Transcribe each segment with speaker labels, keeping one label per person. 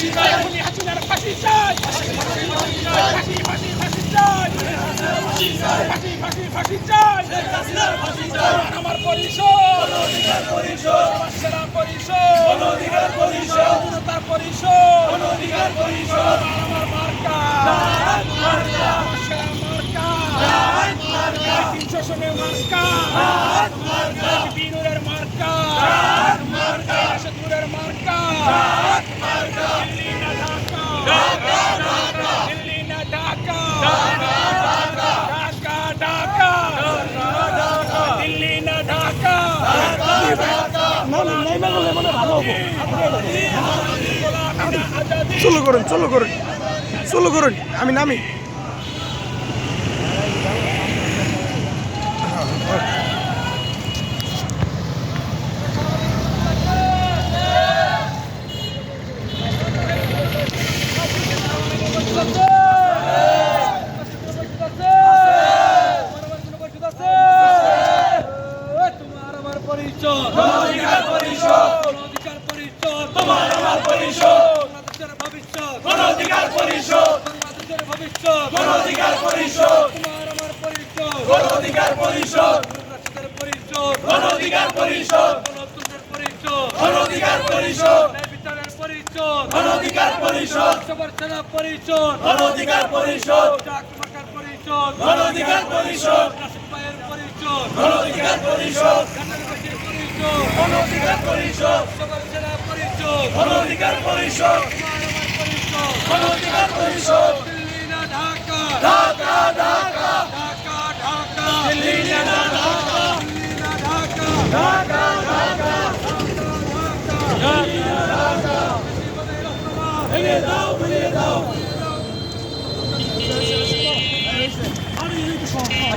Speaker 1: হাসিনার ফাঁসি চাই, ফাঁসি চাই, ফাঁসি চাই, আমার পরিষদ, সেরা পরিষদ, জনতার পরিষদ, আমার মার্কা, সেরা মার্কা, 300 সনের মার্কা, বিনুরের মার্কা, দূরের মার্কা, দিল্লি না ঢাকা, দিল্লি না ঢাকা, ঢাকা ঢাকা, দিল্লি না ঢাকা,
Speaker 2: চলো করুন আমি নামি।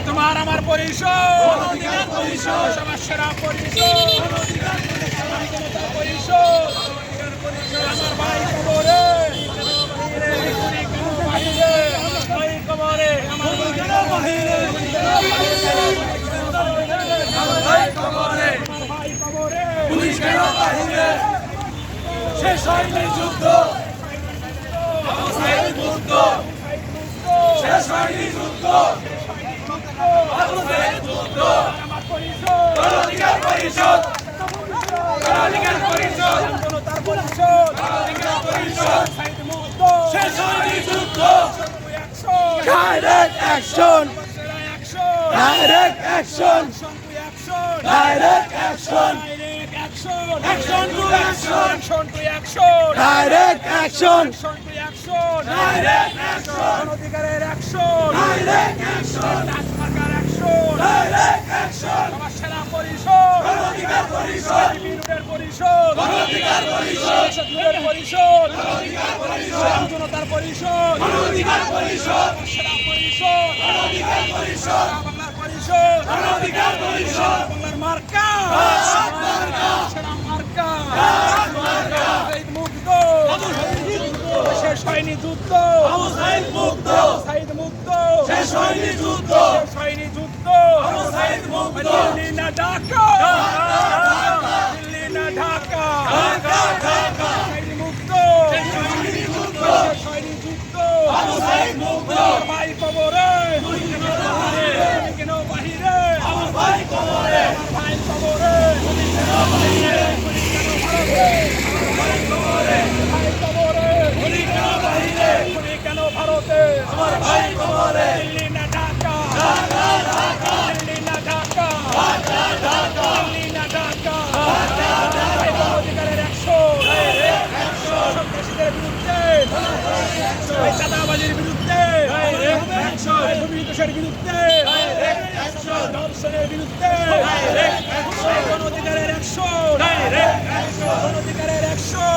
Speaker 1: তোমার আমার পরিষদ, সবার সেরা পরিষদ, পরিষদ, আমার ভাই কবরে, ভাই কবরে, আমার ভাই কবরে, পুলিশ কেন বাহিরে, শেষ হয়নি যুদ্ধ, শেষ হয়নি যুদ্ধ, গণঅধিকার পরিষদ, গণঅধিকার পরিষদ, জনতার পরিষদ, গণঅধিকার পরিষদ, শেষ হয়নি যুদ্ধ,
Speaker 2: direct action, direct action, direct action,
Speaker 1: action to action, action to action,
Speaker 2: direct action,
Speaker 1: action to action, direct action, গণঅধিকারের action, direct action, রাজমার্গার action, direct action, সবার সেরা পরিষদ, গণঅধিকার পরিষদ, বিনুরের পরিষদ, গণঅধিকার পরিষদ, দেশের পরিষদ, গণঅধিকার পরিষদ, জনতার পরিষদ, গণঅধিকার পরিষদ, সেরা পরিষদ, গণঅধিকার পরিষদ, বাংলার পরিষদ, গণঅধিকার পরিষদ, বাংলার মার্কা, সেরা মার্কা, শহীদ মুক্ত, শেষ হয়নি যুদ্ধ, শহীদ মুক্ত, শহীদ মুক্ত, শেষ হয়নি যুদ্ধ, শেষ হয়নি যুদ্ধ, শহীদ মুক্ত, দিল্লি না ঢাকা, দিল্লি না ঢাকা, শহীদ মুক্ত, শেষ হয়নি যুদ্ধ, শেষ হয়নি যুদ্ধ, শহীদ মুক্ত, ভাই কবরে, কেন বাহিরে, আমার ভাই কবরে, ভাই কবরে, কেন ভারতে, আমার ভাই কবরে, দিল্লি না ঢাকা, দিল্লি না ঢাকা, দিল্লি না ঢাকা, গণঅধিকারের action, সন্ত্রাসীদের বিরুদ্ধে, চাঁদাবাজির বিরুদ্ধে, দুর্নীতির বিরুদ্ধে, ধর্ষণের বিরুদ্ধে, গণঅধিকারের action, গণঅধিকারের action,